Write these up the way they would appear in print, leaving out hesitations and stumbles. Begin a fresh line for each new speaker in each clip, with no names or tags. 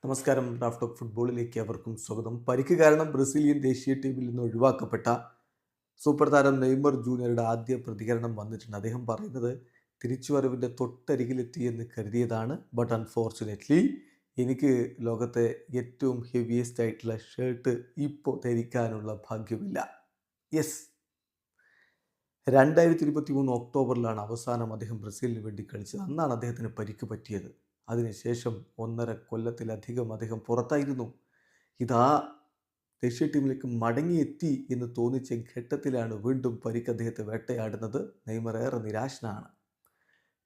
നമസ്കാരം. Raf talk ഫുട്ബോളിലേക്ക് അവർക്കും സ്വാഗതം. പരിക്ക് കാരണം ബ്രസീലിയൻ ദേശീയ ടീമിൽ നിന്ന് ഒഴിവാക്കപ്പെട്ട സൂപ്പർ താരം നെയ്മർ ജൂനിയറുടെ ആദ്യ പ്രതികരണം വന്നിട്ടുണ്ട്. അദ്ദേഹം പറയുന്നത്, തിരിച്ചുവരവിൻ്റെ തൊട്ടരികിലെത്തി എന്ന് കരുതിയതാണ്, ബട്ട് അൺഫോർച്ചുനേറ്റ്ലി എനിക്ക് ലോകത്തെ ഏറ്റവും ഹെവിയസ്റ്റ് ആയിട്ടുള്ള ഷർട്ട് ഇപ്പോൾ ധരിക്കാനുള്ള ഭാഗ്യമില്ല. യെസ്, 2023 ഒക്ടോബറിലാണ് അവസാനം അദ്ദേഹം ബ്രസീലിന് വേണ്ടി കളിച്ചത്. അന്നാണ് അദ്ദേഹത്തിന് പരിക്ക് പറ്റിയത്. അതിനുശേഷം 1.5 കൊല്ലത്തിലധികം അദ്ദേഹം പുറത്തായിരുന്നു. ഇതാ ദേശീയ ടീമിലേക്ക് മടങ്ങിയെത്തി എന്ന് തോന്നിച്ച ഘട്ടത്തിലാണ് വീണ്ടും പരിക്ക് അദ്ദേഹത്തെ വേട്ടയാടുന്നത്. നെയ്മർ ഏറെ നിരാശനാണ്.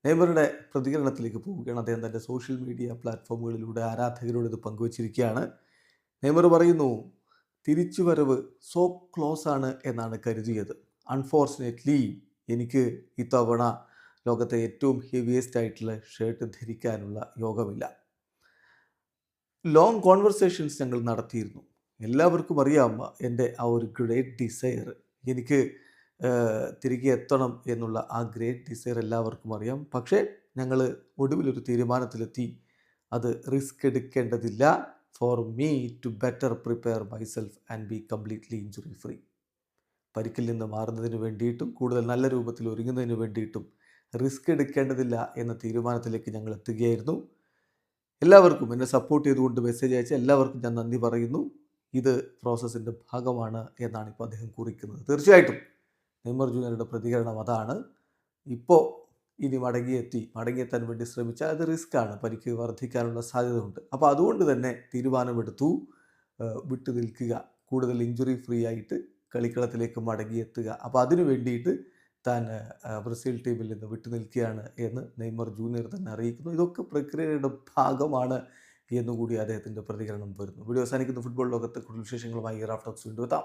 നെയ്മറുടെ പ്രതികരണത്തിലേക്ക് പോവുകയാണ്. അദ്ദേഹം തൻ്റെ സോഷ്യൽ മീഡിയ പ്ലാറ്റ്ഫോമുകളിലൂടെ ആരാധകരോട് ഇത് പങ്കുവച്ചിരിക്കുകയാണ്. നെയ്മർ പറയുന്നു, തിരിച്ചുവരവ് സോ ക്ലോസ് ആണ് എന്നാണ് കരുതിയത്. അൺഫോർച്ചുനേറ്റ്ലി എനിക്ക് ഇത്തവണ ലോകത്തെ ഏറ്റവും ഹെവിയസ്റ്റ് ആയിട്ടുള്ള ഷർട്ട് ധരിക്കാനുള്ള യോഗമില്ല. ലോങ് കോൺവെർസേഷൻസ് ഞങ്ങൾ നടത്തിയിരുന്നു. എല്ലാവർക്കും അറിയാം എൻ്റെ ആ ഒരു ഗ്രേറ്റ് ഡിസയർ, എനിക്ക് തിരികെ എത്തണം എന്നുള്ള ആ ഗ്രേറ്റ് ഡിസയർ എല്ലാവർക്കും അറിയാം. പക്ഷേ ഞങ്ങൾ ഒടുവിലൊരു തീരുമാനത്തിലെത്തി. അത് റിസ്ക് എടുക്കേണ്ടതില്ല. For me to better prepare myself and be completely injury free. പരിക്കിൽ നിന്ന് മാറുന്നതിന് വേണ്ടിയിട്ടും കൂടുതൽ നല്ല രൂപത്തിൽ ഒരുങ്ങുന്നതിന് വേണ്ടിയിട്ടും റിസ്ക് എടുക്കേണ്ടതില്ല എന്ന തീരുമാനത്തിലേക്ക് ഞങ്ങൾ എത്തുകയായിരുന്നു. എല്ലാവർക്കും എന്നെ സപ്പോർട്ട് ചെയ്തുകൊണ്ട് മെസ്സേജ് അയച്ച എല്ലാവർക്കും ഞാൻ നന്ദി പറയുന്നു. ഇത് പ്രോസസ്സിൻ്റെ ഭാഗമാണ് എന്നാണ് ഇപ്പോൾ അദ്ദേഹം കുറിക്കുന്നത്. തീർച്ചയായിട്ടും നെയ്മർ ജൂനിയറുടെ പ്രതികരണം അതാണ്. ഇപ്പോൾ ഇനി മടങ്ങിയെത്താൻ വേണ്ടി ശ്രമിച്ചാൽ അത് റിസ്ക്കാണ്, പരിക്ക് വർദ്ധിക്കാനുള്ള സാധ്യതയുണ്ട്. അപ്പോൾ അതുകൊണ്ട് തന്നെ തീരുമാനമെടുത്തു, വിട്ടു നിൽക്കുക, കൂടുതൽ ഇഞ്ചുറി ഫ്രീ ആയിട്ട് കളിക്കളത്തിലേക്ക് മടങ്ങിയെത്തുക. അപ്പോൾ അതിനു വേണ്ടിയിട്ട് താൻ ബ്രസീൽ ടീമിൽ നിന്ന് വിട്ടുനിൽക്കുകയാണ് എന്ന് നെയ്മർ ജൂനിയർ തന്നെ അറിയിക്കുന്നു. ഇതൊക്കെ പ്രക്രിയയുടെ ഭാഗമാണ് എന്നുകൂടി അദ്ദേഹത്തിൻ്റെ പ്രതികരണം വരുന്നു. വീഡിയോ അവസാനിക്കുന്ന. ഫുട്ബോൾ ലോകത്തെ കൂടുതൽ വിശേഷങ്ങളുമായി റാഫ് ടോക്സ് വീണ്ടും എത്താം.